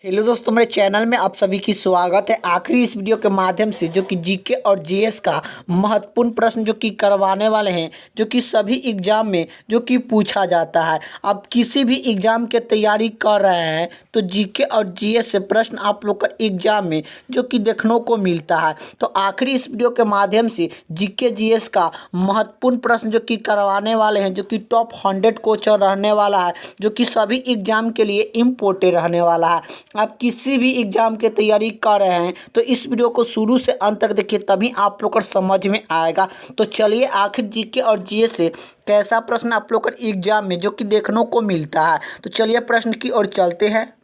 Hello दोस्तों, मेरे channel में आप सभी की स्वागत है। आखिरी इस वीडियो के माध्यम से जो कि जीके और जीएस का महत्वपूर्ण प्रश्न जो कि करवाने वाले हैं, जो कि सभी एग्जाम में जो कि पूछा जाता है। आप किसी भी एग्जाम के तैयारी कर रहे हैं तो जीके और जीएस से प्रश्न आप लोग का एग्जाम में जो कि देखने को मिलता है। तो आखिरी इस वीडियो के माध्यम से जीके जीएस का महत्वपूर्ण प्रश्न जो कि करवाने वाले हैं, जो कि टॉप 100 क्वेश्चन रहने वाला है, जो कि सभी एग्जाम के लिए इम्पोर्टेंट रहने वाला है। आप किसी भी एग्जाम की तैयारी कर रहे हैं तो इस वीडियो को शुरू से अंत तक देखिए, तभी आप लोग को समझ में आएगा। तो चलिए आखिर जीके और जीएस से कैसा प्रश्न आप लोग का एग्जाम में जो कि देखने को मिलता है, तो चलिए प्रश्न की ओर चलते हैं।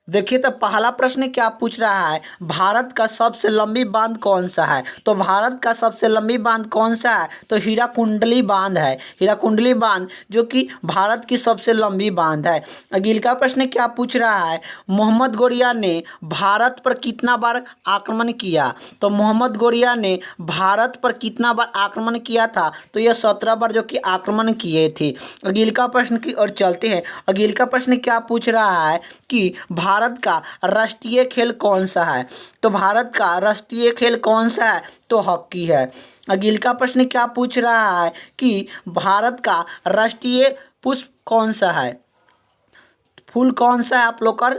देखिए, तो पहला प्रश्न क्या पूछ रहा है, भारत का सबसे लंबी बांध कौन सा है। तो भारत का सबसे लंबी बांध कौन सा है, तो हीराकुंडली बांध है। हीराकुंडली बांध जो कि भारत की सबसे लंबी बांध है। अगले का प्रश्न क्या पूछ रहा है, मोहम्मद गोरिया ने भारत पर कितना बार आक्रमण किया। तो मोहम्मद गोरिया ने भारत पर कितना बार आक्रमण किया था, तो यह 17 बार जो कि आक्रमण किए थे। अगले का प्रश्न की ओर चलते हैं। अगले का प्रश्न क्या पूछ रहा है कि भारत का राष्ट्रीय खेल कौन सा है। तो भारत का राष्ट्रीय खेल कौन सा है, तो हॉकी है। अगले का प्रश्न क्या पूछ रहा है कि भारत का राष्ट्रीय पुष्प कौन सा है, फूल कौन सा है, आप लोग को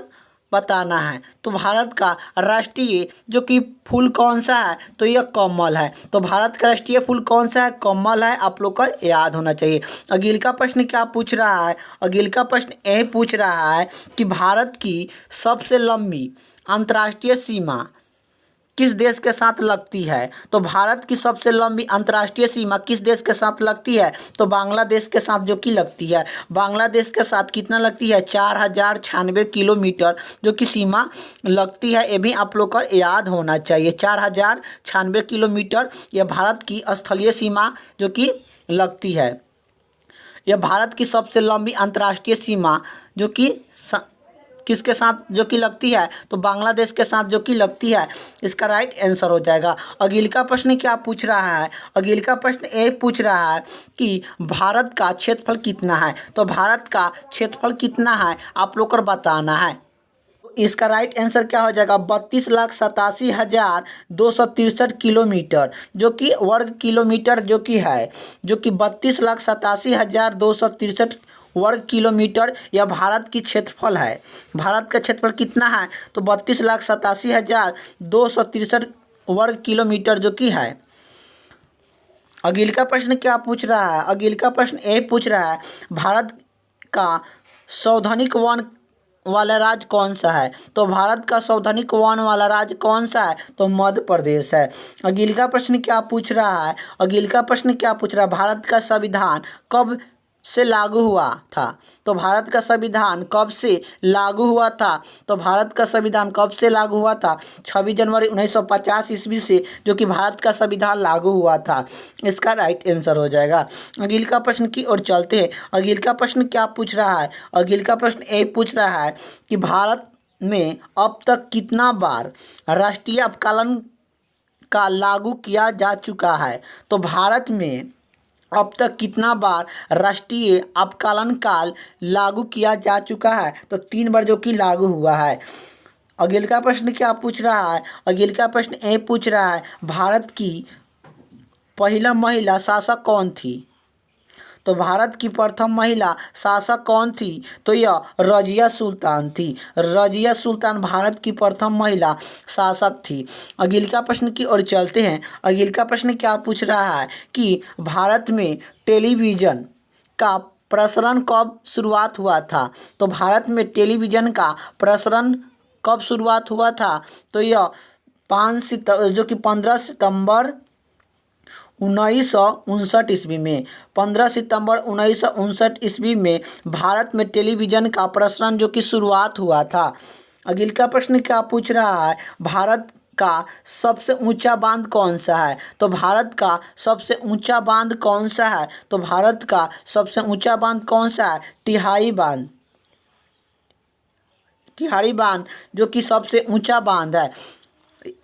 बताना है। तो भारत का राष्ट्रीय जो कि फूल कौन सा है, तो यह कमल है। तो भारत का राष्ट्रीय फूल कौन सा है, कमल है, आप लोग को याद होना चाहिए। अगले का प्रश्न क्या पूछ रहा है, अगले का प्रश्न यह पूछ रहा है कि भारत की सबसे लंबी अंतर्राष्ट्रीय सीमा किस देश के साथ लगती है। तो भारत की सबसे लंबी अंतर्राष्ट्रीय सीमा किस देश के साथ लगती है, तो बांग्लादेश के साथ जो कि लगती है। बांग्लादेश के साथ कितना लगती है, 4096 किलोमीटर जो कि सीमा लगती है। ये भी आप लोग को याद होना चाहिए, 4096 किलोमीटर यह भारत की स्थलीय सीमा जो कि लगती है। यह भारत की सबसे लंबी अंतर्राष्ट्रीय सीमा जो कि किसके साथ जो कि लगती है, तो बांग्लादेश के साथ जो कि लगती है। इसका राइट आंसर हो जाएगा। अगले का प्रश्न क्या पूछ रहा है, अगले का प्रश्न ये पूछ रहा है कि भारत का क्षेत्रफल कितना है। तो भारत का क्षेत्रफल कितना है, आप लोग को बताना है। इसका राइट आंसर क्या हो जाएगा, 32,87,263 किलोमीटर जो कि वर्ग किलोमीटर जो कि है, जो कि 32,87,263 वर्ग किलोमीटर यह भारत की क्षेत्रफल है। भारत का क्षेत्रफल कितना है, तो 32,87,263 वर्ग किलोमीटर जो कि है। अगले का प्रश्न क्या पूछ रहा है, अगले का प्रश्न ये पूछ रहा है, भारत का सार्वजनिक वन वाला राज्य कौन सा है। तो भारत का सार्वजनिक वन वाला राज्य कौन सा है, तो मध्य प्रदेश है। अगले का प्रश्न क्या पूछ रहा है, अगले का प्रश्न क्या पूछ रहा है, भारत का संविधान कब से लागू हुआ था। तो भारत का संविधान कब से लागू हुआ था, तो भारत का संविधान कब से लागू हुआ था, 26 जनवरी 1950 ईस्वी से जो कि भारत का संविधान लागू हुआ था। इसका राइट आंसर हो जाएगा। अगले का प्रश्न की ओर चलते हैं। अगले का प्रश्न क्या पूछ रहा है, अगले का प्रश्न ये पूछ रहा है कि भारत में अब तक कितना बार राष्ट्रीय अपकालन का लागू किया जा चुका है। तो भारत में अब तक कितना बार राष्ट्रीय अपकालन काल लागू किया जा चुका है, तो 3 बार जो कि लागू हुआ है। अगले का प्रश्न क्या पूछ रहा है, अगले का प्रश्न ये पूछ रहा है, भारत की पहला महिला शासक कौन थी। तो भारत की प्रथम महिला शासक कौन थी, तो यह रजिया सुल्तान थी। रजिया सुल्तान भारत की प्रथम महिला शासक थी। अगले का प्रश्न की ओर चलते हैं। अगले का प्रश्न क्या पूछ रहा है कि भारत में टेलीविज़न का प्रसारण कब शुरुआत हुआ था। तो भारत में टेलीविज़न का प्रसारण कब शुरुआत हुआ था, तो यह 15 सितंबर 1959 ईस्वी में। 15 सितंबर 1959 ईस्वी में भारत में टेलीविज़न का प्रसारण जो कि शुरुआत हुआ था। अगले का प्रश्न क्या पूछ रहा है, भारत का सबसे ऊंचा बांध कौन सा है। तो भारत का सबसे ऊंचा बांध कौन सा है, तो भारत का सबसे ऊंचा बांध कौन सा है, तिहाई बांध। तिहाड़ी बांध जो कि सबसे ऊंचा बांध है।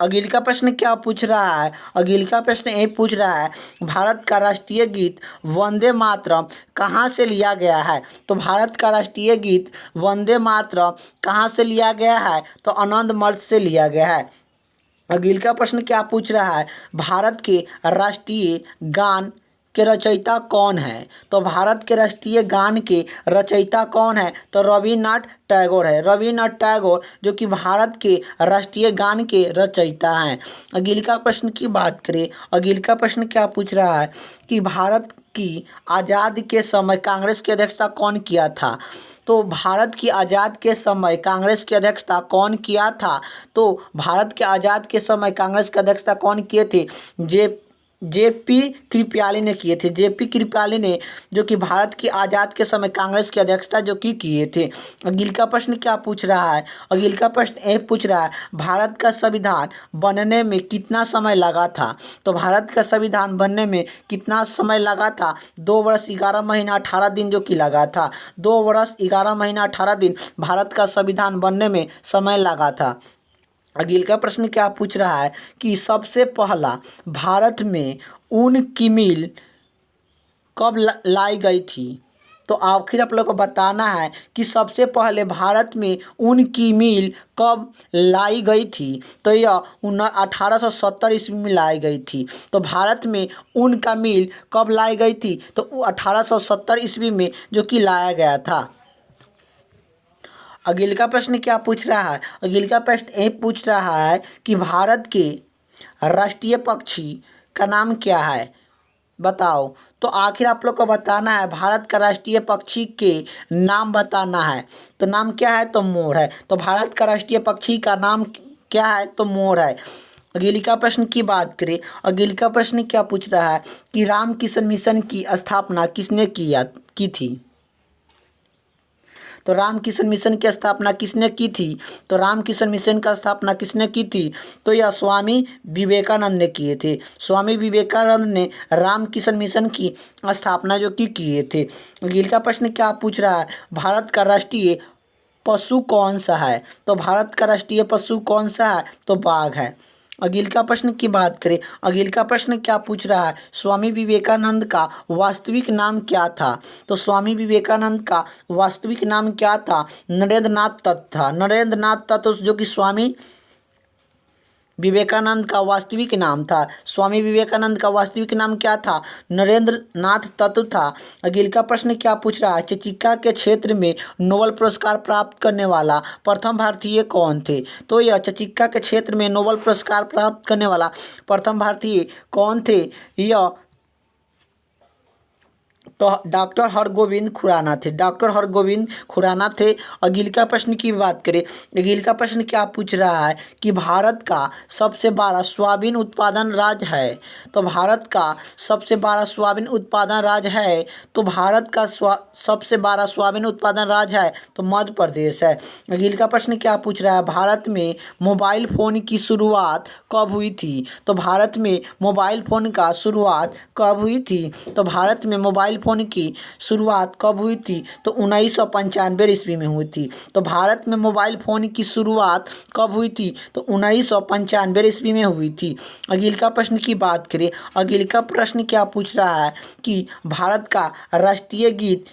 अगले का प्रश्न क्या पूछ रहा है? अगले का प्रश्न ये पूछ रहा है, भारत का राष्ट्रीय गीत वंदे मातरम कहाँ से लिया गया है? तो भारत का राष्ट्रीय गीत वंदे मातरम कहाँ से लिया गया है? तो आनंद मर्द से लिया गया है। अगले का प्रश्न क्या पूछ रहा है, भारत के राष्ट्रीय गान के रचयिता कौन है? तो भारत के राष्ट्रीय गान के रचयिता कौन है? तो रविन्द्रनाथ टैगोर है। रविन्द्रनाथ टैगोर जो कि भारत के राष्ट्रीय गान के रचयिता हैं। अगले का प्रश्न की बात करें, अगले का प्रश्न क्या पूछ रहा है कि भारत की आज़ादी के समय कांग्रेस की अध्यक्षता कौन किया था? तो भारत की आज़ाद के समय कांग्रेस की अध्यक्षता कौन किया था? तो भारत के आज़ाद के समय कांग्रेस की अध्यक्षता कौन किए थे? जेपी कृपयाली ने किए थे। जेपी कृपयाली ने जो कि भारत की आज़ाद के समय कांग्रेस की अध्यक्षता जो कि किए थे। अगले का प्रश्न क्या पूछ रहा है? अगले का प्रश्न ये पूछ रहा है, भारत का संविधान बनने में कितना समय लगा था? तो भारत का संविधान बनने में कितना समय लगा था? 2 वर्ष 11 महीना 18 दिन जो कि लगा था। 2 वर्ष 11 महीना 18 दिन भारत का संविधान बनने में समय लगा था। अगले का प्रश्न क्या पूछ रहा है कि सबसे पहला भारत में ऊन की मिल कब लाई गई थी? तो आखिर आप लोग को बताना है कि सबसे पहले भारत में ऊन की मिल कब लाई गई थी? तो यह 1870 ईस्वी में लाई गई थी। तो भारत में ऊन का मिल कब लाई गई थी? तो 1870 ईस्वी में जो कि लाया गया था। अगले का प्रश्न क्या पूछ रहा है? अगले का प्रश्न ये पूछ रहा है कि भारत के राष्ट्रीय पक्षी का नाम क्या है? बताओ। तो आखिर आप लोग को बताना है, भारत का राष्ट्रीय पक्षी के नाम बताना है। तो नाम क्या है? तो मोर है। तो भारत का राष्ट्रीय पक्षी का नाम क्या है? तो मोर है। अगले का प्रश्न की बात करें, अगले का प्रश्न क्या पूछ रहा है कि रामकृष्ण मिशन की स्थापना किसने की थी? तो रामकृष्ण मिशन की स्थापना किसने की थी? तो रामकृष्ण मिशन का स्थापना किसने की थी? तो यह स्वामी विवेकानंद ने किए थे। स्वामी विवेकानंद ने रामकृष्ण मिशन की स्थापना जो कि किए थे। अगले का प्रश्न क्या पूछ रहा है, भारत का राष्ट्रीय पशु कौन सा है? तो भारत का राष्ट्रीय पशु कौन सा है? तो बाघ है। अगले का प्रश्न की बात करें, अगले का प्रश्न क्या पूछ रहा है, स्वामी विवेकानंद का वास्तविक नाम क्या था? तो स्वामी विवेकानंद का वास्तविक नाम क्या था? नरेंद्र नाथ तत्व था। नरेंद्र नाथ तत्व जो कि स्वामी विवेकानंद का वास्तविक नाम था। स्वामी विवेकानंद का वास्तविक नाम क्या था? नरेंद्र नाथ तत्व था। अगले का प्रश्न क्या पूछ रहा है, चिकित्सा के क्षेत्र में नोबेल पुरस्कार प्राप्त करने वाला प्रथम भारतीय कौन थे? तो यह चिकित्सा के क्षेत्र में नोबेल पुरस्कार प्राप्त करने वाला प्रथम भारतीय कौन थे? यह तो डॉक्टर हरगोविंद खुराना थे। डॉक्टर हरगोविंद खुराना थे। अगले का प्रश्न की बात करें, अगले का प्रश्न क्या पूछ रहा है कि भारत का सबसे बड़ा सोयाबीन उत्पादन राज्य है? तो भारत का सबसे बड़ा सोयाबीन उत्पादन राज्य है। तो भारत का सबसे बड़ा सोयाबीन उत्पादन राज्य है तो मध्य प्रदेश है। अगले का प्रश्न क्या पूछ रहा है, भारत में मोबाइल फ़ोन की शुरुआत कब हुई थी? तो भारत में मोबाइल फ़ोन का शुरुआत कब हुई थी? तो भारत में मोबाइल फ़ोन की शुरुआत कब हुई थी? तो 1995 ईस्वी में हुई थी। तो भारत में मोबाइल फ़ोन की शुरुआत कब हुई थी? तो 1995 ईस्वी में हुई थी। अगले का प्रश्न की बात करें, अगले का प्रश्न क्या पूछ रहा है कि भारत का राष्ट्रीय गीत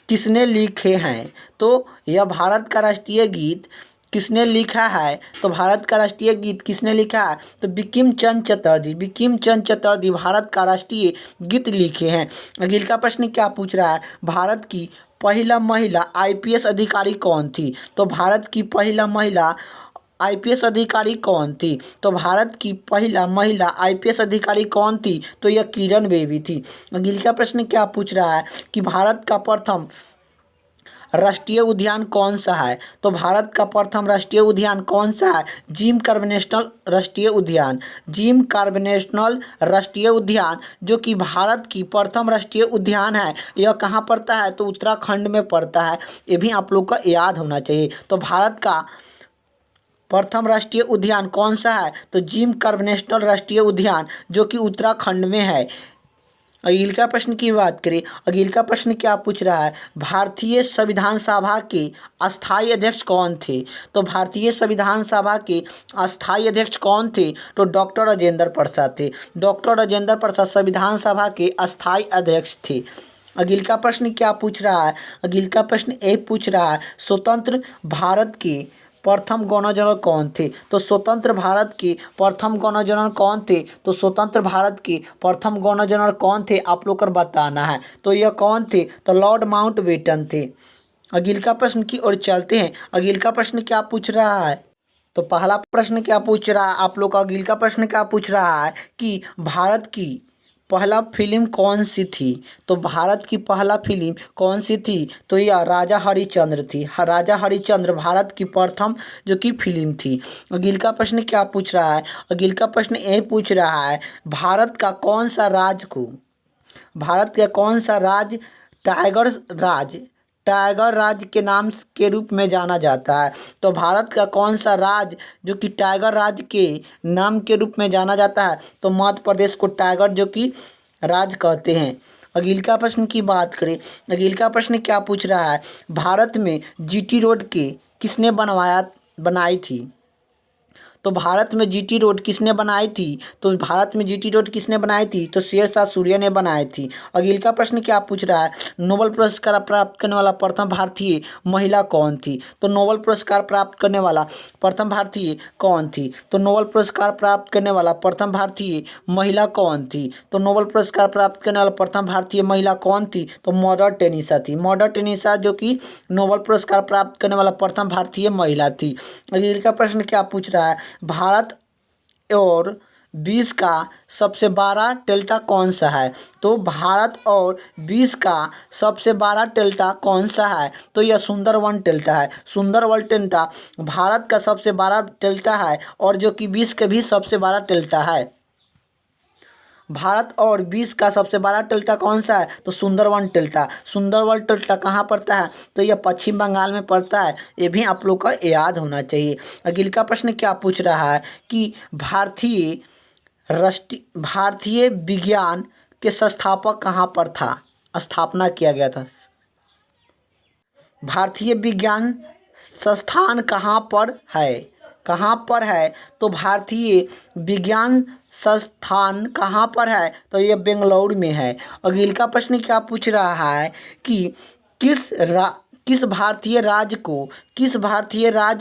किसने लिखे हैं? तो यह भारत का राष्ट्रीय गीत किसने लिखा है? तो भारत का राष्ट्रीय गीत किसने लिखा है? तो बंकिम चंद्र चटर्जी। बंकिम चंद्र चटर्जी भारत का राष्ट्रीय गीत लिखे हैं। अगले का प्रश्न क्या पूछ रहा है, भारत की पहला महिला आईपीएस अधिकारी कौन थी? तो भारत की पहला महिला आईपीएस अधिकारी कौन थी? तो भारत की पहला महिला आईपीएस अधिकारी कौन थी? तो यह किरण बेदी थी। अगले का प्रश्न क्या पूछ रहा है कि भारत का प्रथम राष्ट्रीय उद्यान कौन सा है? तो भारत का प्रथम राष्ट्रीय उद्यान कौन सा है? जिम कॉर्बेट नेशनल राष्ट्रीय उद्यान। जिम कॉर्बेट नेशनल राष्ट्रीय उद्यान जो कि भारत की प्रथम राष्ट्रीय उद्यान है, यह कहाँ पड़ता है? तो उत्तराखंड में पड़ता है। ये भी आप लोग को याद होना चाहिए। तो भारत का प्रथम राष्ट्रीय उद्यान कौन सा है? तो जिम कॉर्बेट नेशनल राष्ट्रीय उद्यान जो कि उत्तराखंड में है। अगला प्रश्न की बात करें, अगला प्रश्न क्या पूछ रहा है, भारतीय संविधान सभा के अस्थायी अध्यक्ष कौन थे। तो भारतीय संविधान सभा के अस्थायी अध्यक्ष कौन थे, तो डॉक्टर राजेंद्र प्रसाद थे। डॉक्टर राजेंद्र प्रसाद संविधान सभा के अस्थायी अध्यक्ष थे। अगला प्रश्न क्या पूछ रहा है, अगला प्रश्न ये पूछ रहा है, स्वतंत्र भारत के प्रथम गवर्नर जनरल कौन थे। तो स्वतंत्र भारत के प्रथम गवर्नर जनरल कौन थे, तो स्वतंत्र भारत के प्रथम गवर्नर जनरल कौन थे, आप लोग को बताना है। तो यह कौन थे, तो लॉर्ड माउंटबेटन थे। अगला प्रश्न की ओर चलते हैं। अगला प्रश्न क्या पूछ रहा है, तो पहला प्रश्न क्या पूछ रहा है आप लोग का, अगला प्रश्न क्या पूछ रहा है कि भारत की पहला फिल्म कौन सी थी। तो भारत की पहला फिल्म कौन सी थी, तो यह राजा हरिश्चंद्र थी। राजा हरिश्चंद्र भारत की प्रथम जो कि फिल्म थी। अगला प्रश्न क्या पूछ रहा है, अगला प्रश्न ये पूछ रहा है, भारत का कौन सा राज्य को, भारत का कौन सा राज्य टाइगर राज्य के नाम के रूप में जाना जाता है। तो भारत का कौन सा राज्य जो कि टाइगर राज्य के नाम के रूप में जाना जाता है, तो मध्य प्रदेश को टाइगर जो कि राज्य कहते हैं। अगला प्रश्न की बात करें, अगला प्रश्न क्या पूछ रहा है, भारत में जीटी रोड के किसने बनाई थी। तो भारत में जीटी रोड किसने बनाई थी, तो भारत में जीटी रोड किसने बनाई थी, तो शेरशाह सूर्य ने बनाई थी। अगला प्रश्न क्या पूछ रहा है, नोबेल पुरस्कार प्राप्त करने वाला प्रथम भारतीय महिला कौन थी। तो नोबेल पुरस्कार प्राप्त करने वाला प्रथम भारतीय कौन थी, तो नोबेल पुरस्कार प्राप्त करने वाला प्रथम भारतीय महिला कौन थी। तो नोबेल पुरस्कार प्राप्त करने वाला प्रथम भारतीय महिला कौन थी, तो मदर टेरेसा थी। मदर टेरेसा जो कि नोबेल पुरस्कार प्राप्त करने वाला प्रथम भारतीय महिला थी। अगला प्रश्न क्या पूछ रहा है, भारत और विश्व का सबसे बड़ा डेल्टा कौन सा है। तो भारत और विश्व का सबसे बड़ा डेल्टा कौन सा है, तो यह सुंदरवन डेल्टा है। सुंदरवन डेल्टा भारत का सबसे बड़ा डेल्टा है और जो कि विश्व के भी सबसे बड़ा डेल्टा है। भारत और विश्व का सबसे बड़ा डेल्टा कौन सा है, तो सुंदरवन डेल्टा। सुंदरवन डेल्टा कहाँ पड़ता है, तो यह पश्चिम बंगाल में पड़ता है। ये भी आप लोग का याद होना चाहिए। अगला प्रश्न क्या पूछ रहा है कि भारतीय विज्ञान के संस्थापक कहाँ पर था, स्थापना किया गया था। भारतीय विज्ञान संस्थान कहाँ पर है, कहाँ पर है, तो भारतीय विज्ञान संस्थान कहाँ पर है, तो ये बेंगलुरु में है। अगला प्रश्न क्या पूछ रहा है कि किस भारतीय राज्य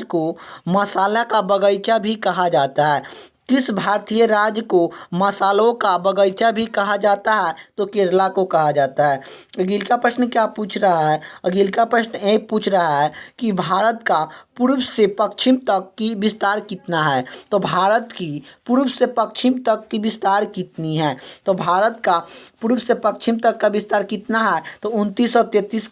को मसाला का बगीचा भी कहा जाता है। किस भारतीय राज्य को मसालों का बगीचा भी कहा जाता है, तो केरला को कहा जाता है। अगला प्रश्न क्या पूछ रहा है, अगला प्रश्न ये पूछ रहा है कि भारत का पूर्व से पश्चिम तक की विस्तार कितना है। तो भारत की पूर्व से पश्चिम तक की विस्तार कितनी है, तो भारत का पूर्व से पश्चिम तक का विस्तार कितना है, तो 2933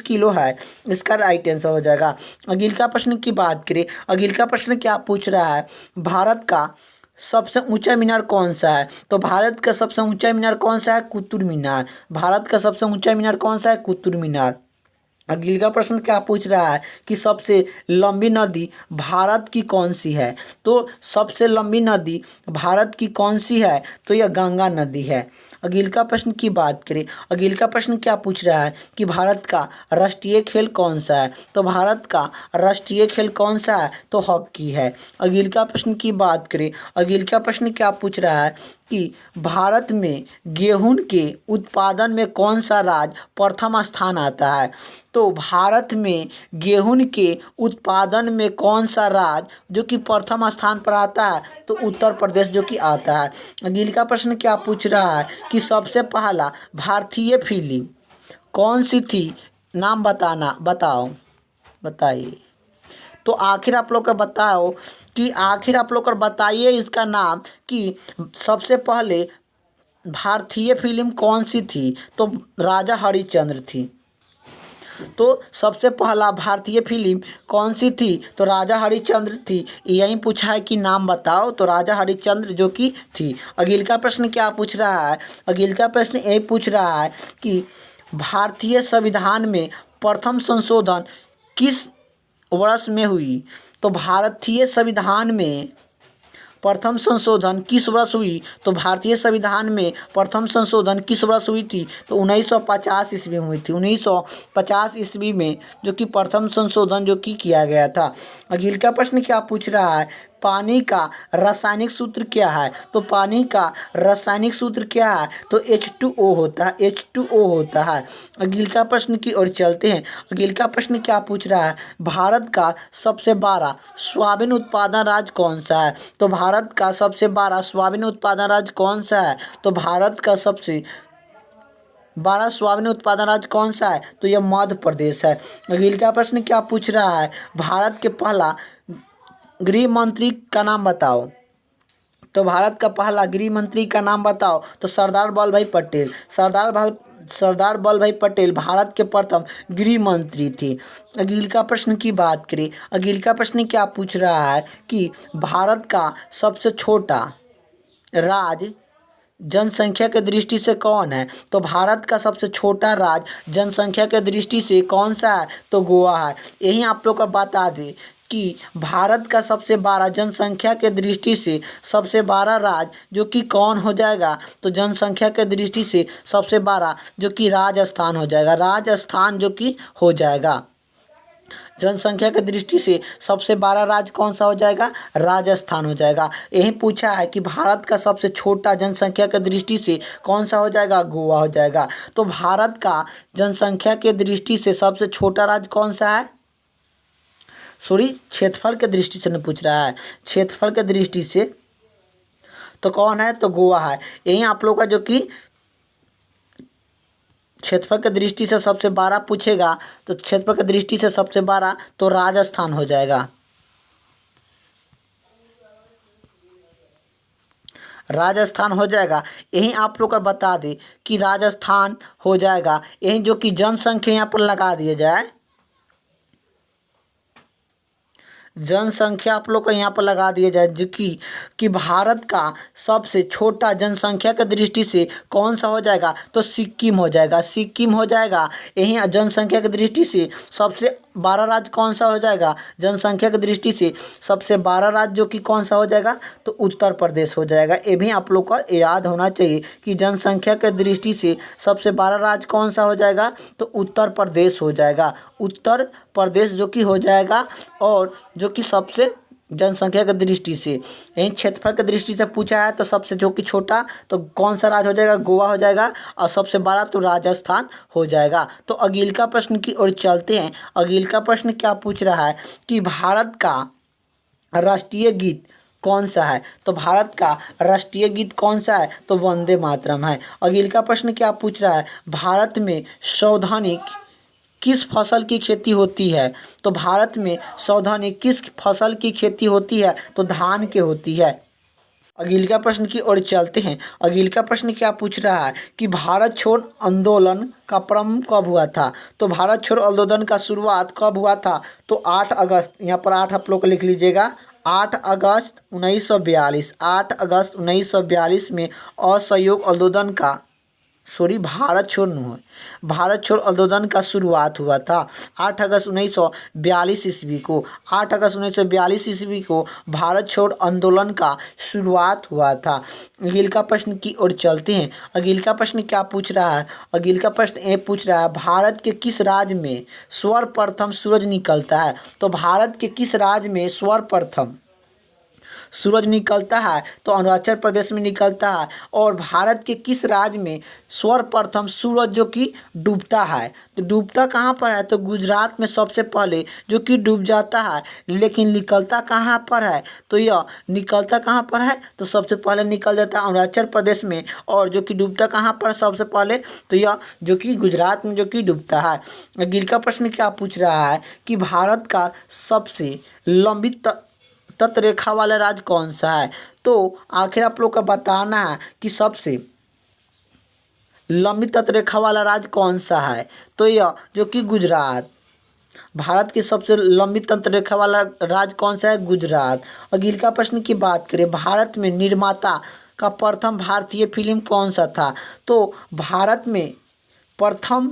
किलो है। इसका राइट आंसर हो जाएगा। अगला प्रश्न की बात करें, अगला प्रश्न क्या पूछ रहा है, भारत का सबसे ऊंचा मीनार कौन सा है। तो भारत का सबसे ऊंचा मीनार कौन सा है, कुतुब मीनार। भारत का सबसे ऊंचा मीनार कौन सा है, कुतुब मीनार। अगला प्रश्न क्या पूछ रहा है कि सबसे लंबी नदी भारत की कौन सी है। तो सबसे लंबी नदी भारत की कौन सी है, तो यह गंगा नदी है। अगला प्रश्न की बात करें, अगला प्रश्न क्या पूछ रहा है कि भारत का राष्ट्रीय खेल कौन सा है। तो भारत का राष्ट्रीय खेल कौन सा है, तो हॉकी है। अगला प्रश्न की बात करें, अगला प्रश्न क्या पूछ रहा है कि भारत में गेहूं के उत्पादन में कौन सा राज्य प्रथम स्थान आता है। तो भारत में गेहूं के उत्पादन में कौन सा राज्य जो कि प्रथम स्थान पर आता है, तो उत्तर प्रदेश जो कि आता है। अगला प्रश्न क्या पूछ रहा है कि सबसे पहला भारतीय फिल्म कौन सी थी, नाम बताइए। तो आखिर आप लोग का बताइए इसका नाम कि सबसे पहले भारतीय फिल्म कौन सी थी, तो राजा हरिश्चंद्र थी। तो सबसे पहला भारतीय फिल्म कौन सी थी, तो राजा हरिश्चंद्र थी। यही पूछा है कि नाम बताओ, तो राजा हरिश्चंद्र जो कि थी। अगला प्रश्न क्या पूछ रहा है, अगला प्रश्न यही पूछ रहा है कि भारतीय संविधान में प्रथम संशोधन किस वर्ष में हुई। तो भारतीय संविधान में प्रथम संशोधन किस वर्ष हुई? तो भारतीय संविधान में प्रथम संशोधन किस वर्ष हुई थी? तो 1950 ईस्वी में हुई थी। 1950 ईस्वी में जो कि प्रथम संशोधन जो कि किया गया था। अगले का प्रश्न क्या पूछ रहा है? पानी का रासायनिक सूत्र क्या है? तो पानी का रासायनिक सूत्र क्या है? तो H2O होता है, H2O होता है। अगले का प्रश्न की ओर चलते हैं। अगले का प्रश्न क्या पूछ रहा है? भारत का सबसे बड़ा सोयाबीन उत्पादन राज्य कौन सा है? तो भारत का सबसे बड़ा सोयाबीन उत्पादन राज्य कौन सा है? तो भारत का सबसे बड़ा सोयाबीन उत्पादन राज्य कौन सा है? तो यह मध्य प्रदेश है। अगले का प्रश्न क्या पूछ रहा है? भारत के पहला गृह मंत्री का नाम बताओ। तो भारत का पहला गृह मंत्री का नाम बताओ। तो सरदार वल्लभ भाई पटेल। सरदार वल्लभ भाई पटेल भारत के प्रथम गृह मंत्री थे। अगले का प्रश्न की बात करें। अगले का प्रश्न क्या पूछ रहा है कि भारत का सबसे छोटा राज्य जनसंख्या के दृष्टि से कौन है? तो भारत का सबसे छोटा राज्य जनसंख्या के दृष्टि से कौन सा है? तो गोवा है। यही आप लोग को बता दें कि भारत का सबसे बड़ा जनसंख्या के दृष्टि से सबसे बड़ा राज्य जो कि कौन हो जाएगा? तो जनसंख्या के दृष्टि से सबसे बड़ा जो कि राजस्थान हो जाएगा। राजस्थान जो कि हो जाएगा। जनसंख्या की दृष्टि से सबसे बड़ा राज्य कौन सा हो जाएगा? राजस्थान हो जाएगा। यही पूछा है कि भारत का सबसे छोटा जनसंख्या की दृष्टि से कौन सा हो जाएगा? गोवा हो जाएगा। तो भारत का जनसंख्या के दृष्टि से सबसे छोटा राज्य कौन सा है? सॉरी, क्षेत्रफल के दृष्टि से नहीं पूछ रहा है, क्षेत्रफल के दृष्टि से तो कौन है? तो गोवा है। यही आप लोग का जो कि क्षेत्रफल की दृष्टि से सबसे बड़ा पूछेगा तो क्षेत्रफल की दृष्टि से सबसे बड़ा तो राजस्थान हो जाएगा। राजस्थान हो जाएगा। यही आप लोग को बता दें कि राजस्थान हो जाएगा। यही जो कि जनसंख्या यहाँ पर लगा दिया जाए, जनसंख्या आप लोग को यहाँ पर लगा दिया जाए जो कि भारत का सबसे छोटा जनसंख्या के दृष्टि से कौन सा हो जाएगा? तो सिक्किम हो जाएगा। सिक्किम हो जाएगा। यही जनसंख्या की दृष्टि से सबसे बड़ा राज्य कौन सा हो जाएगा? जनसंख्या की दृष्टि से सबसे बड़ा राज्य जो कि कौन सा हो जाएगा? तो उत्तर प्रदेश हो जाएगा। ये भी आप लोग को याद होना चाहिए कि जनसंख्या के दृष्टि से सबसे बड़ा राज्य कौन सा हो जाएगा? तो उत्तर प्रदेश हो जाएगा। उत्तर प्रदेश जो कि हो जाएगा। और जो कि सबसे जनसंख्या की दृष्टि से, यही क्षेत्रफल की दृष्टि से पूछा है तो सबसे जो कि छोटा तो कौन सा राज्य हो जाएगा? गोवा हो जाएगा। और सबसे बड़ा तो राजस्थान हो जाएगा। तो अगले का प्रश्न की ओर चलते हैं। अगले का प्रश्न क्या पूछ रहा है कि भारत का राष्ट्रीय गीत कौन सा है? तो भारत का राष्ट्रीय गीत कौन सा है? तो वंदे मातरम है। अगले का प्रश्न क्या पूछ रहा है? भारत में सावधानिक किस फसल की खेती होती है? तो भारत में सावधानिक किस फसल की खेती होती है? तो धान की होती है। अगले का प्रश्न की ओर चलते हैं। अगले का प्रश्न क्या पूछ रहा है कि भारत छोड़ आंदोलन का प्रारंभ कब हुआ था? तो भारत छोड़ आंदोलन का शुरुआत कब हुआ था? तो 8 अगस्त, यहाँ पर 8 आप लोग लिख लीजिएगा, 8 अगस्त 1942। 8 अगस्त 1942 में असहयोग आंदोलन का भारत छोड़ आंदोलन का शुरुआत हुआ था 8 अगस्त 1942 ईस्वी को। 8 अगस्त 1942 ईस्वी को भारत छोड़ आंदोलन का शुरुआत हुआ था। अगले का प्रश्न की ओर चलते हैं। अगले का प्रश्न क्या पूछ रहा है? अगले का प्रश्न ये पूछ रहा है भारत के किस राज्य में सर्वप्रथम सूरज निकलता है? तो भारत के किस राज्य में सर्वप्रथम सूरज निकलता है? तो अरुणाचल प्रदेश में निकलता है। और भारत के किस राज्य में सर्वप्रथम सूरज जो कि डूबता है? तो डूबता कहाँ पर है? तो गुजरात में सबसे पहले जो कि डूब जाता है। लेकिन निकलता कहाँ पर है? तो यह निकलता कहाँ पर है? तो सबसे पहले निकल जाता है अरुणाचल प्रदेश में। और जो कि डूबता कहाँ पर सबसे पहले? तो यह जो कि गुजरात में जो कि डूबता है। अगले का प्रश्न क्या पूछ रहा है कि भारत का सबसे लंबी तट रेखा वाला राज्य कौन सा है? तो आखिर आप लोग का बताना है कि सबसे लंबी तट रेखा वाला राज्य कौन सा है? तो यह जो कि गुजरात। भारत की सबसे लंबी तट रेखा वाला राज्य कौन सा है? गुजरात। अगले का प्रश्न की बात करें, भारत में निर्माता का प्रथम भारतीय फिल्म कौन सा था? तो भारत में प्रथम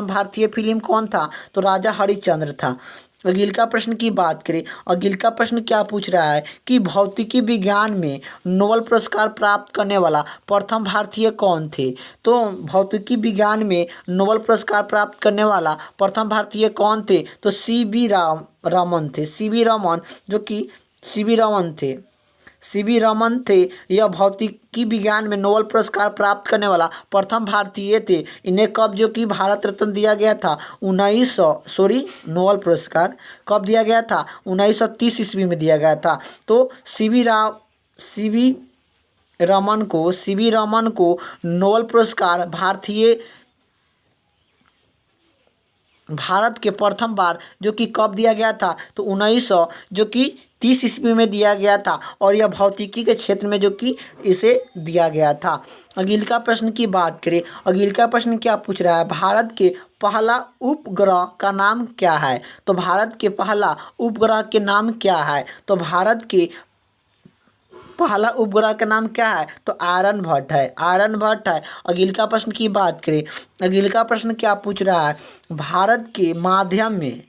भारतीय फिल्म कौन था? तो राजा हरिश्चंद्र था। अगले का प्रश्न की बात करें, अगले का प्रश्न क्या पूछ रहा है कि भौतिकी विज्ञान में नोबेल पुरस्कार प्राप्त करने वाला प्रथम भारतीय कौन थे। तो भौतिकी विज्ञान में नोबेल पुरस्कार प्राप्त करने वाला प्रथम भारतीय कौन थे, तो रमन थे। सी वी रमन थे। यह भौतिकी विज्ञान में नोबेल पुरस्कार प्राप्त करने वाला प्रथम भारतीय थे। इन्हें कब जो कि भारत रत्न दिया गया था, नोबेल पुरस्कार कब दिया गया था, 1930 ईस्वी में दिया गया था। तो सी वी रमन को नोबेल पुरस्कार भारत के प्रथम बार जो कि कब दिया गया था, तो 1930 ईस्वी में दिया गया था, और यह भौतिकी के क्षेत्र में जो कि इसे दिया गया था। अगले का प्रश्न की बात करें, अगले का प्रश्न क्या पूछ रहा है, भारत के पहला उपग्रह का नाम क्या है। तो भारत के पहला उपग्रह के नाम क्या है, तो भारत के पहला उपग्रह का नाम क्या है, तो आर्यभट्ट है। अगले का प्रश्न की बात करें, अगले का प्रश्न क्या पूछ रहा है, भारत के माध्यम में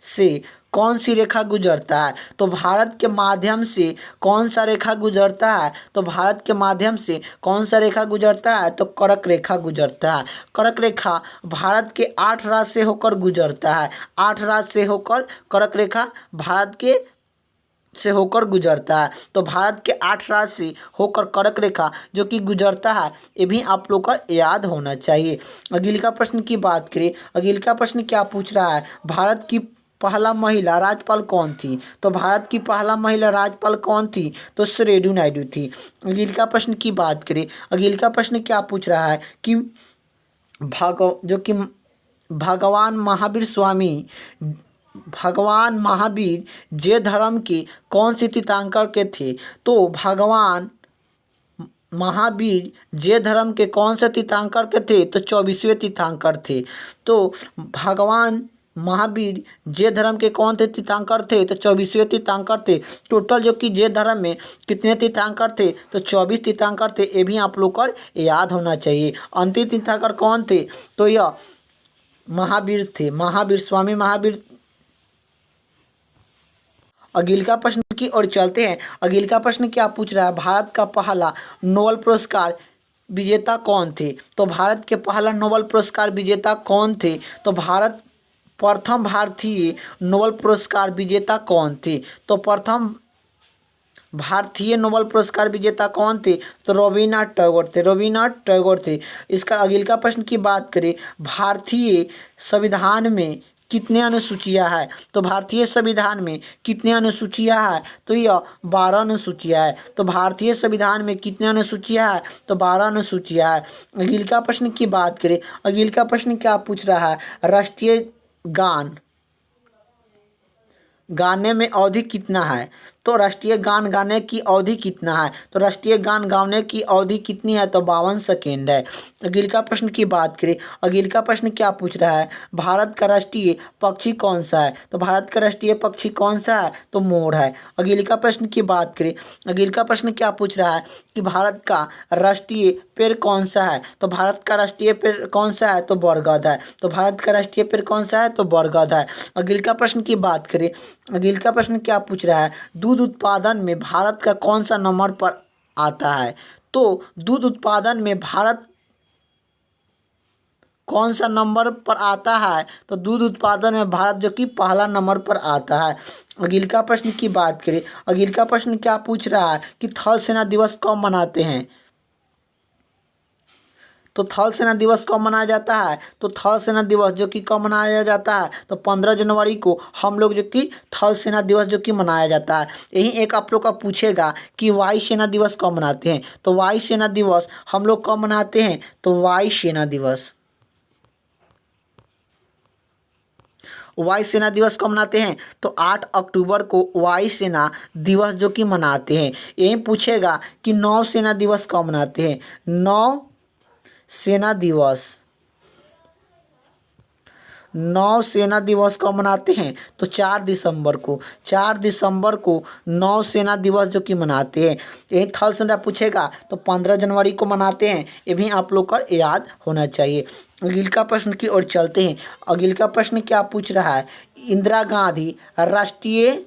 से कौन सी रेखा गुजरता है। तो भारत के माध्यम से कौन सा रेखा गुजरता है, तो भारत के माध्यम से कौन सा रेखा गुजरता है, तो कर्क रेखा गुजरता है। कर्क रेखा भारत के 8 राज्य से होकर गुजरता है। 8 राज्य से होकर कर्क रेखा भारत के से होकर गुजरता है। तो भारत के 8 राज्य से होकर कर्क रेखा जो कि गुजरता है, ये भी आप लोग का याद होना चाहिए। अगले का प्रश्न की बात करें, अगले का प्रश्न क्या पूछ रहा है, भारत की पहला महिला राज्यपाल कौन थी। तो भारत की पहला महिला राज्यपाल कौन थी, तो सरोजिनी नायडू थी। अगले का प्रश्न की बात करें, अगले का प्रश्न क्या पूछ रहा है कि भगवान महावीर जैन धर्म के कौन से तीर्थंकर के थे। तो भगवान महावीर जैन धर्म के कौन से तीर्थंकर के थे, तो 24वें तीर्थंकर थे। तो भगवान महावीर जैन धर्म के कौन से तीर्थंकर थे, तो 24वें तीर्थंकर थे। टोटल जो कि जैन धर्म में कितने तीर्थंकर थे, तो 24 तीर्थंकर थे। ये भी आप लोग को याद होना चाहिए। अंतिम तीर्थंकर कौन थे, तो यह महावीर थे, स्वामी महावीर। अगले का प्रश्न की ओर चलते हैं। अगले का प्रश्न क्या पूछ रहा है, भारत का पहला नोबेल पुरस्कार विजेता कौन थे। तो भारत के पहला नोबेल पुरस्कार विजेता कौन थे, तो प्रथम भारतीय नोबेल पुरस्कार विजेता कौन थे। तो प्रथम भारतीय नोबेल पुरस्कार विजेता कौन थे, तो रविन्द्रनाथ टैगोर थे। इसका अगले का प्रश्न की बात करें, भारतीय संविधान में कितने अनुसूचियां हैं। तो भारतीय संविधान में कितने अनुसूचियां हैं, तो यह 12 अनुसूचियां है। तो भारतीय संविधान में कितने अनुसूचियां हैं, तो 12 अनुसूचियां है। अगले का प्रश्न की बात करें, अगले का प्रश्न क्या पूछ रहा है, राष्ट्रीय गान गाने में अवधि कितना है। तो राष्ट्रीय गान गाने की अवधि कितना है, तो राष्ट्रीय गान गाने की अवधि कितनी है, तो 52 सेकेंड है। अगले का प्रश्न की बात करें, अगले का प्रश्न क्या पूछ रहा है, भारत का राष्ट्रीय पक्षी कौन सा है। तो भारत का राष्ट्रीय पक्षी कौन सा है, तो मोर है। अगले का प्रश्न की बात करें, अगले का प्रश्न क्या पूछ रहा है कि भारत का राष्ट्रीय पेड़ कौन सा है। तो भारत का राष्ट्रीय पेड़ कौन सा है, तो बरगद है। तो भारत का राष्ट्रीय पेड़ कौन सा है, तो बरगद है। अगले का प्रश्न की बात करें, अगले का प्रश्न क्या पूछ रहा है, दूध उत्पादन में भारत का कौन सा नंबर पर आता है। तो दूध उत्पादन में भारत कौन सा नंबर पर आता है, तो दूध उत्पादन में भारत जो कि पहला नंबर पर आता है। अगले का प्रश्न की बात करें, अगले का प्रश्न क्या पूछ रहा है कि थल सेना दिवस कब मनाते हैं। तो थल सेना दिवस कब मनाया जाता है, तो थल सेना दिवस जो कि कब मनाया जाता है, तो 15 जनवरी को हम लोग जो कि थल सेना दिवस जो कि मनाया जाता है। यही एक आप लोग का पूछेगा कि वायु सेना दिवस कब मनाते हैं। तो वायु सेना दिवस हम लोग कब मनाते हैं, तो वायु सेना दिवस कब मनाते हैं, तो 8 अक्टूबर को वायु सेना दिवस जो कि मनाते हैं। यही पूछेगा कि नौ सेना दिवस कब मनाते हैं। नौ सेना दिवस कब मनाते हैं, तो 4 दिसंबर को नौ सेना दिवस जो कि मनाते हैं। यही थल सेना पूछेगा तो 15 जनवरी को मनाते हैं। ये भी आप लोग को याद होना चाहिए। अगले का प्रश्न की ओर चलते हैं। अगले का प्रश्न क्या पूछ रहा है, इंदिरा गांधी राष्ट्रीय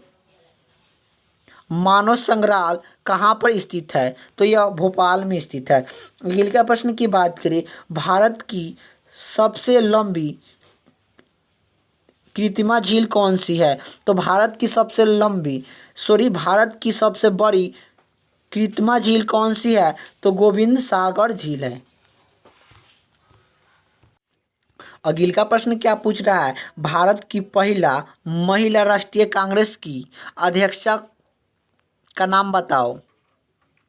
मानव संग्रहालय कहाँ पर स्थित है? तो यह भोपाल में स्थित है। अगले का प्रश्न की बात करें, भारत की सबसे लंबी कृत्रिमा झील कौन सी है? तो भारत की सबसे बड़ी कृत्रिमा झील कौन सी है? तो गोविंद सागर झील है। अगले का प्रश्न क्या पूछ रहा है, भारत की पहला महिला राष्ट्रीय कांग्रेस की अध्यक्षा का नाम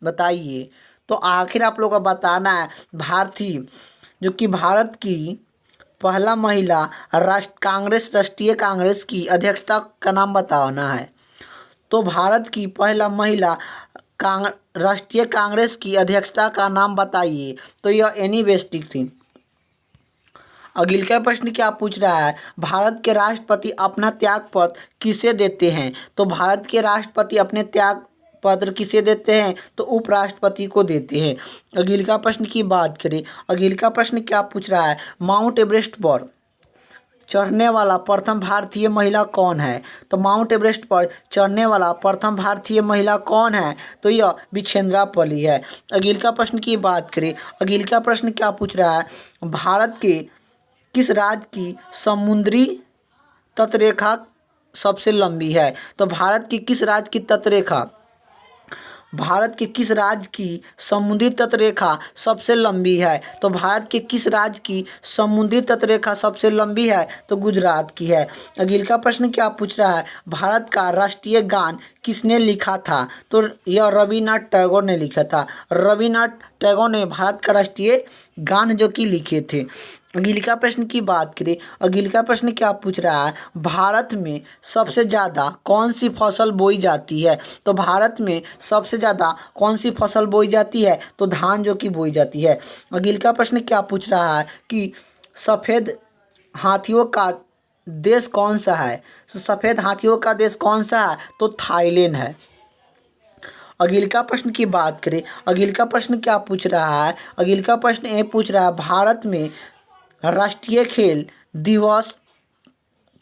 बताइए। तो आखिर आप लोगों को बताना है भारत की पहला महिला राष्ट्रीय कांग्रेस की अध्यक्षता का नाम बताना है। तो भारत की पहला महिला राष्ट्रीय कांग्रेस की अध्यक्षता का नाम बताइए। तो यह एनी बेस्निक थी। अगले का प्रश्न क्या पूछ रहा है, भारत के राष्ट्रपति अपना त्याग पत्र किसे देते हैं? तो भारत के राष्ट्रपति अपने त्याग पत्र किसे देते हैं? तो उपराष्ट्रपति को देते हैं। अगले का प्रश्न की बात करें, अगले का प्रश्न क्या पूछ रहा है, माउंट एवरेस्ट पर चढ़ने वाला प्रथम भारतीय महिला कौन है? तो माउंट एवरेस्ट पर चढ़ने वाला प्रथम भारतीय महिला कौन है? तो यह विछेंद्रा पली है। अगले का प्रश्न की बात करें, अगले का प्रश्न क्या पूछ रहा है, भारत के किस राज्य की समुद्री तटरेखा सबसे लंबी है? तो भारत के किस राज्य की समुद्री तटरेखा सबसे लंबी है? तो भारत के किस राज्य की समुद्री तटरेखा सबसे लंबी है? तो गुजरात की है। अगले का प्रश्न क्या पूछ रहा है, भारत का राष्ट्रीय गान किसने लिखा था? तो यह रविन्द्रनाथ टैगोर ने लिखा था। रविन्द्रनाथ टैगोर ने भारत का राष्ट्रीय गान जो कि लिखे थे। अगले का प्रश्न की बात करें, अगले का प्रश्न क्या पूछ रहा है, भारत में सबसे ज़्यादा कौन सी फसल बोई जाती है? तो भारत में सबसे ज़्यादा कौन सी फसल बोई जाती है? तो धान जो कि बोई जाती है। अगले का प्रश्न क्या पूछ रहा है कि सफ़ेद हाथियों का देश कौन सा है? तो सफ़ेद हाथियों का देश कौन सा है? तो थाईलैंड है। अगले का प्रश्न की बात करें, अगले का प्रश्न क्या पूछ रहा है, अगले का प्रश्न ये पूछ रहा है, भारत में राष्ट्रीय खेल दिवस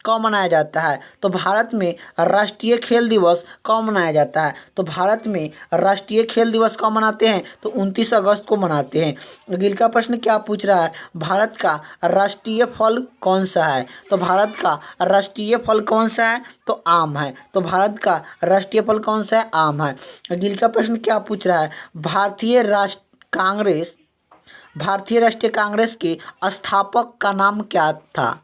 कब मनाया जाता है? तो भारत में राष्ट्रीय खेल दिवस कब मनाया जाता है? तो भारत में राष्ट्रीय खेल दिवस कब मनाते हैं? तो 29 अगस्त को मनाते हैं। अगले का प्रश्न क्या पूछ रहा है, भारत का राष्ट्रीय फल कौन सा है? तो भारत का राष्ट्रीय फल कौन सा है? तो आम है। तो भारत का राष्ट्रीय फल कौन सा है? आम है। अगले का प्रश्न क्या पूछ रहा है, भारतीय राष्ट्रीय कांग्रेस के स्थापक का नाम क्या था?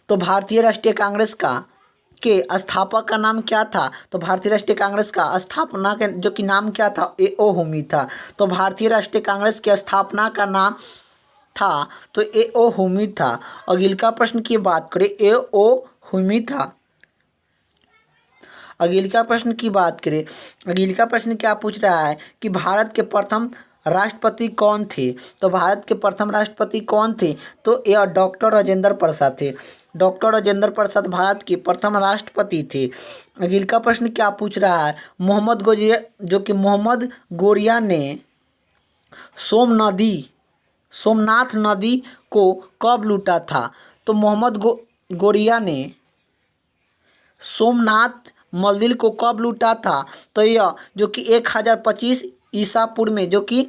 तो भारतीय राष्ट्रीय कांग्रेस के स्थापक का नाम क्या था? तो भारतीय राष्ट्रीय कांग्रेस का स्थापना के जो कि नाम क्या था? ए.ओ. हुमी था। तो भारतीय राष्ट्रीय कांग्रेस के स्थापना का नाम था तो ए.ओ. हुमी था। अगले का प्रश्न की बात करें, ए.ओ. हुमी था। अगले का प्रश्न की बात करें, अगले का प्रश्न क्या पूछ रहा है कि भारत के प्रथम राष्ट्रपति कौन थे? तो भारत के प्रथम राष्ट्रपति कौन थे? तो यह डॉक्टर राजेंद्र प्रसाद थे। डॉक्टर राजेंद्र प्रसाद भारत के प्रथम राष्ट्रपति थे। अगले का प्रश्न क्या पूछ रहा है, मोहम्मद गोरिया ने सोमनाथ नदी को कब लूटा था? तो मोहम्मद गोरिया ने सोमनाथ मंदिर को कब लूटा था? तो यह जो कि 1025 ईसा पूर्व में जो कि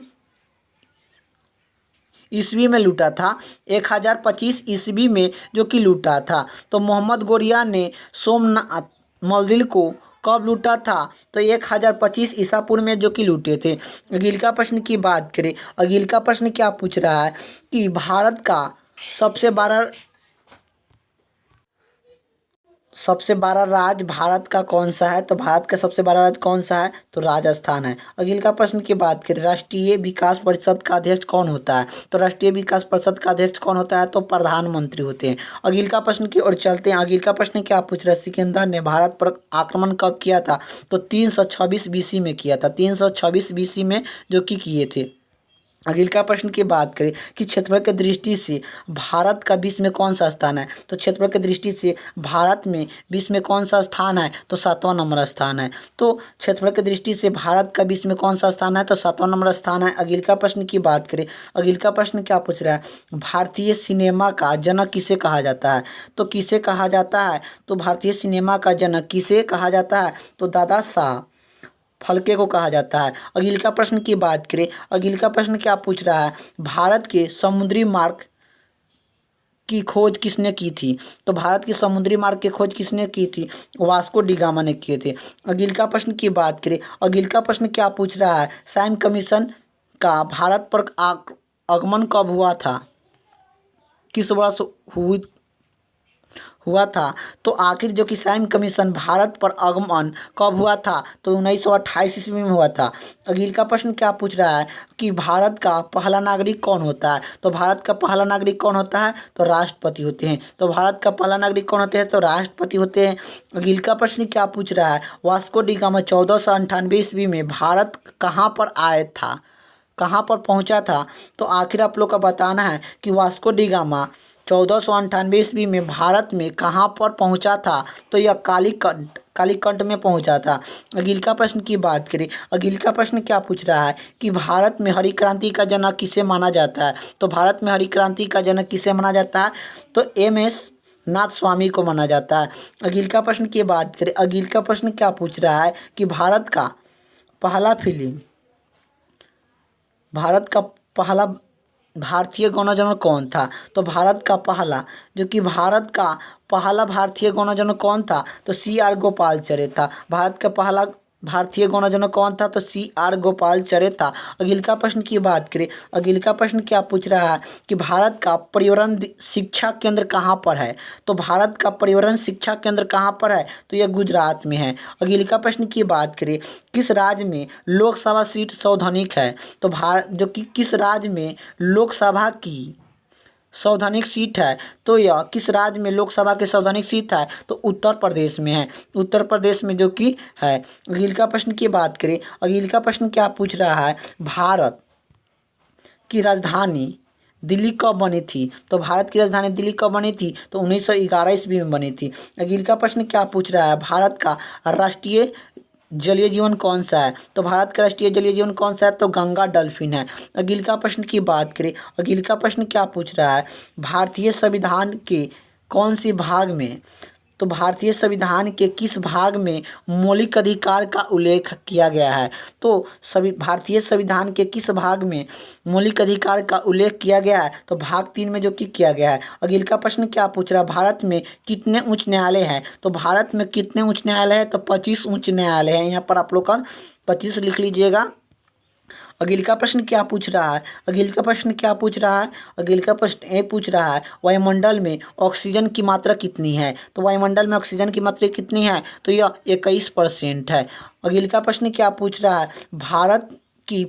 ईस्वी में लूटा था। 1025 ईस्वी में जो कि लूटा था। तो मोहम्मद गोरिया ने सोमनाथ मंदिर को कब लूटा था? तो 1025 ईसा पूर्व में जो कि लूटे थे। अगले का प्रश्न की बात करें, अगले का प्रश्न क्या पूछ रहा है कि भारत का सबसे बड़ा राज्य भारत का कौन सा है? तो भारत का सबसे बड़ा राज्य कौन सा है? तो राजस्थान है। अगले का प्रश्न की बात करें, राष्ट्रीय विकास परिषद का अध्यक्ष कौन होता है? तो राष्ट्रीय विकास परिषद का अध्यक्ष कौन होता है? तो प्रधानमंत्री होते हैं। अगले का प्रश्न की ओर चलते हैं। अगले का प्रश्न क्या पूछ रहा है, सिकंदर ने भारत पर आक्रमण कब किया था? तो 326 BC में किया था। 326 BC में जो कि किए थे। अगले का प्रश्न की बात करें कि क्षेत्रफल की दृष्टि से भारत का विश्व में कौन सा स्थान है, तो क्षेत्रफल की दृष्टि से भारत में विश्व में कौन सा स्थान है, तो 7वां नंबर स्थान है। तो क्षेत्रफल की दृष्टि से भारत का विश्व में कौन सा स्थान है, तो 7वां नंबर स्थान है। अगले का प्रश्न की बात करें, अगले का प्रश्न क्या पूछ रहा है, भारतीय सिनेमा का जनक किसे कहा जाता है, तो किसे कहा जाता है, तो भारतीय सिनेमा का जनक किसे कहा जाता है, तो दादा साहब फाल्के को कहा जाता है। अगले का प्रश्न की बात करें, अगले का प्रश्न क्या पूछ रहा है, भारत के समुद्री मार्ग की खोज किसने की थी, तो भारत के समुद्री मार्ग की खोज किसने की थी, वास्को डी गामा ने किए थे। अगले का प्रश्न की बात करें, अगले का प्रश्न क्या पूछ रहा है, सैम कमीशन का भारत पर आगमन कब हुआ था, किस वर्ष हुआ था, तो आखिर जो कि सैम कमीशन भारत पर आगमन कब हुआ था, तो 1928 ईस्वी में हुआ था। अगले का प्रश्न क्या पूछ रहा है कि भारत का पहला नागरिक कौन होता है, तो भारत का पहला नागरिक कौन होता है, तो राष्ट्रपति होते हैं। तो भारत का पहला नागरिक कौन होते हैं, तो राष्ट्रपति होते हैं। अगले का प्रश्न क्या पूछ रहा है, वास्को डी गामा 1498 ईस्वी में भारत कहाँ पर आया था, कहाँ पर पहुँचा था, तो आखिर आप लोग का बताना है कि वास्को डी गामा 1498 ईस्वी में भारत में कहाँ पर पहुँचा था, तो यह कालीकंठ में पहुँचा था। अगले का प्रश्न की बात करें, अगले का प्रश्न क्या पूछ रहा है कि भारत में हरी क्रांति का जनक किसे माना जाता है, तो भारत में हरी क्रांति का जनक किसे माना जाता है, तो MS नाथ स्वामी को माना जाता है। अगले का प्रश्न की बात करें, अगले का प्रश्न क्या पूछ रहा है कि भारत का पहला भारतीय गौण जनरल कौन था, तो भारत का पहला भारतीय गौण जनरल कौन था, तो CR गोपालचरे था। भारत का पहला भारतीय गौण जनरल कौन था, तो CR गोपालचरे था। अगले का प्रश्न की बात करें, अगले का प्रश्न क्या पूछ रहा है कि भारत का पर्यावरण शिक्षा केंद्र कहाँ पर है, तो भारत का पर्यावरण शिक्षा केंद्र कहाँ पर है, तो यह गुजरात में है। अगले का प्रश्न की बात करें, किस राज्य में लोकसभा सीट संवैधानिक है, तो जो कि किस राज्य में लोकसभा की संवैधानिक सीट है, तो यह किस राज्य में लोकसभा की संवैधानिक सीट है, तो उत्तर प्रदेश में है, उत्तर प्रदेश में जो कि है। अगले का प्रश्न की बात करें, अगले का प्रश्न क्या पूछ रहा है, भारत की राजधानी दिल्ली कब बनी थी, तो भारत की राजधानी दिल्ली कब बनी थी, तो 1911 ईस्वी में बनी थी। अगले का प्रश्न क्या पूछ रहा है, भारत का राष्ट्रीय जलीय जीवन कौन सा है, तो भारत का राष्ट्रीय जलीय जीवन कौन सा है, तो गंगा डॉल्फिन है। अगले का प्रश्न की बात करें, अगले का प्रश्न क्या पूछ रहा है, भारतीय संविधान के कौन सी भाग में, तो भारतीय संविधान के किस भाग में मौलिक अधिकार का उल्लेख किया गया है, तो भारतीय संविधान के किस भाग में मौलिक अधिकार का उल्लेख किया गया है, तो भाग 3 में जो कि किया गया है। अगले का प्रश्न क्या पूछ रहा है, भारत में कितने उच्च न्यायालय हैं, तो भारत में कितने उच्च न्यायालय हैं, तो 25 उच्च न्यायालय हैं। यहाँ पर आप लोग का 25 लिख लीजिएगा। अगले का प्रश्न क्या पूछ रहा है, अगले का प्रश्न क्या पूछ रहा है, अगले का प्रश्न ये पूछ रहा है वायुमंडल में ऑक्सीजन की मात्रा कितनी है, तो वायुमंडल में ऑक्सीजन की मात्रा कितनी है, तो यह 21% है। अगले का प्रश्न क्या पूछ रहा है, भारत की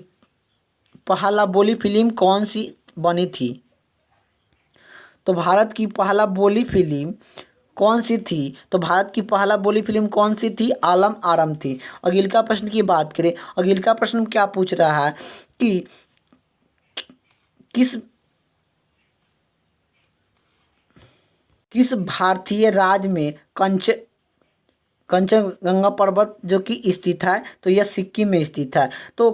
पहला बोली फिल्म कौन सी बनी थी, तो भारत की पहला बोली फिल्म कौन सी थी, तो भारत की पहला बोली फिल्म कौन सी थी, आलम आरम थी। अगले का प्रश्न की बात करें, अगले का प्रश्न क्या पूछ रहा है कि किस भारतीय राज्य में कंचनजंगा पर्वत जो कि स्थित है, तो यह सिक्किम में स्थित है। तो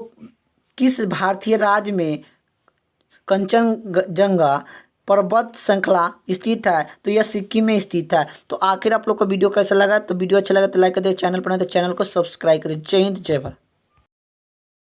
किस भारतीय राज्य में कंचनजंगा पर्वत श्रृंखला स्थित है, तो यह सिक्किम में स्थित है। तो आखिर आप लोग को वीडियो कैसा लगा, तो वीडियो अच्छा लगा तो लाइक कर दे, चैनल पर नहीं तो चैनल को सब्सक्राइब कर दे। जय हिंद जय भारत।